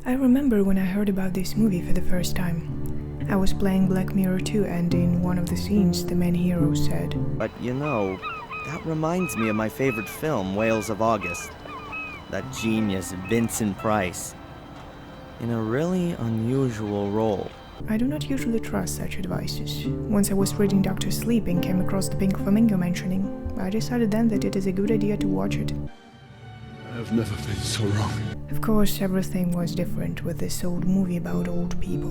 I remember when I heard about this movie for the first time. I was playing Black Mirror 2 and in one of the scenes the main hero said, "But you know, that reminds me of my favorite film, Whales of August. That genius Vincent Price. In a really unusual role." I do not usually trust such advices. Once I was reading Dr. Sleep and came across the pink flamingo mentioning. I decided then that it is a good idea to watch it. I've never been so wrong. Of course, everything was different with this old movie about old people.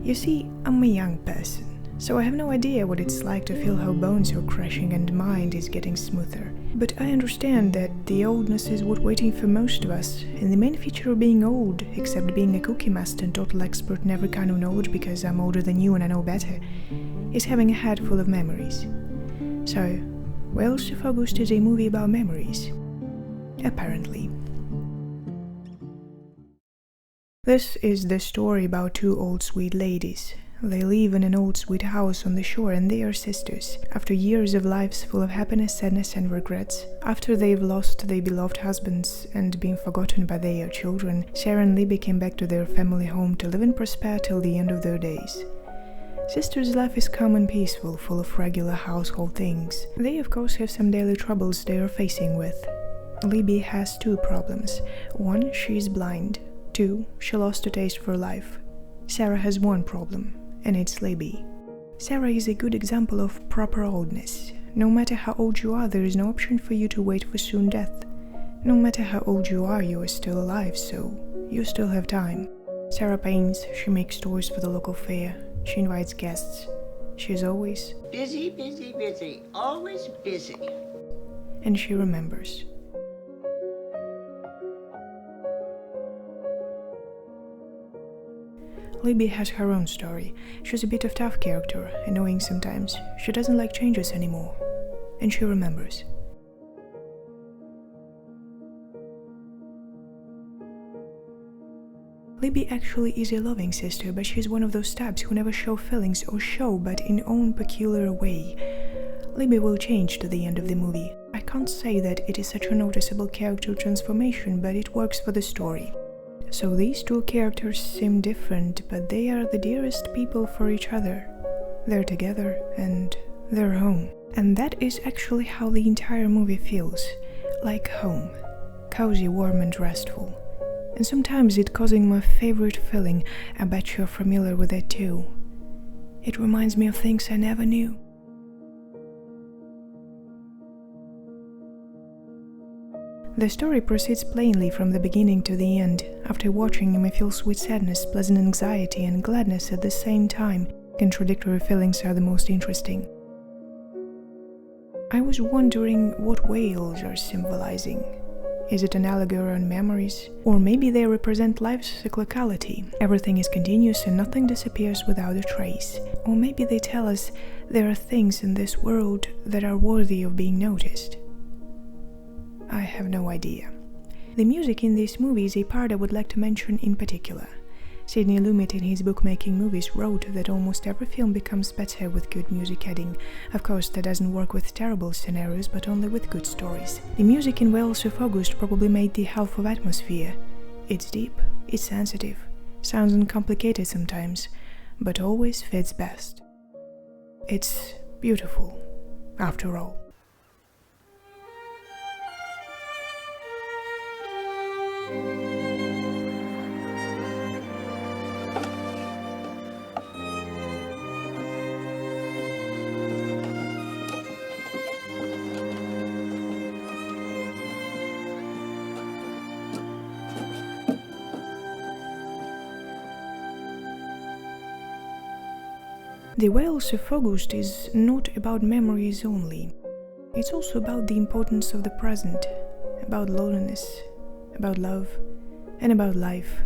You see, I'm a young person, so I have no idea what it's like to feel how bones are crashing and mind is getting smoother. But I understand that the oldness is what waiting for most of us, and the main feature of being old, except being a cookie master and total expert in every kind of knowledge because I'm older than you and I know better, is having a head full of memories. So, Whales of August is a movie about memories. Apparently. This is the story about two old sweet ladies. They live in an old sweet house on the shore and they are sisters. After years of lives full of happiness, sadness and regrets, after they've lost their beloved husbands and been forgotten by their children, Sarah and Libby came back to their family home to live in prosperity till the end of their days. Sisters' life is calm and peaceful, full of regular household things. They of course have some daily troubles they are facing with. Libby has two problems. One, she is blind. Two, she lost a taste for life. Sarah has one problem, and it's Libby. Sarah is a good example of proper oldness. No matter how old you are, there is no option for you to wait for soon death. No matter how old you are still alive, so you still have time. Sarah paints, she makes toys for the local fair, she invites guests. She's always busy, busy, busy, always busy. And she remembers. Libby has her own story. She's a bit of a tough character, annoying sometimes. She doesn't like changes anymore. And she remembers. Libby actually is a loving sister, but she's one of those types who never show feelings or show, but in own peculiar way. Libby will change to the end of the movie. I can't say that it is such a noticeable character transformation, but it works for the story. So these two characters seem different, but they are the dearest people for each other. They're together and they're home. And that is actually how the entire movie feels. Like home. Cozy, warm and restful. And sometimes it's causing my favorite feeling. I bet you're familiar with it too. It reminds me of things I never knew. The story proceeds plainly from the beginning to the end. After watching, you may feel sweet sadness, pleasant anxiety, and gladness at the same time. Contradictory feelings are the most interesting. I was wondering what whales are symbolizing. Is it an allegory on memories? Or maybe they represent life's cyclicality. Everything is continuous and nothing disappears without a trace. Or maybe they tell us there are things in this world that are worthy of being noticed. I have no idea. The music in this movie is a part I would like to mention in particular. Sidney Lumet in his book Making Movies wrote that almost every film becomes better with good music adding. Of course, that doesn't work with terrible scenarios, but only with good stories. The music in Whales of August probably made the half of atmosphere. It's deep, it's sensitive, sounds uncomplicated sometimes, but always fits best. It's beautiful, after all. The Whales of August is not about memories only. It's also about the importance of the present, about loneliness, about love, and about life,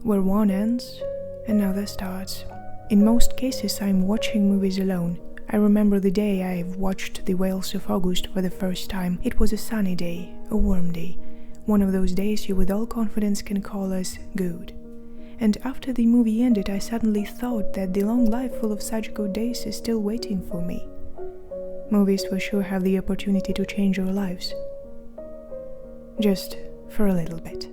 where one ends, another starts. In most cases, I'm watching movies alone. I remember the day I watched The Whales of August for the first time. It was a sunny day, a warm day, one of those days you with all confidence can call as good. And after the movie ended, I suddenly thought that the long life full of such good days is still waiting for me. Movies for sure have the opportunity to change our lives. Just for a little bit.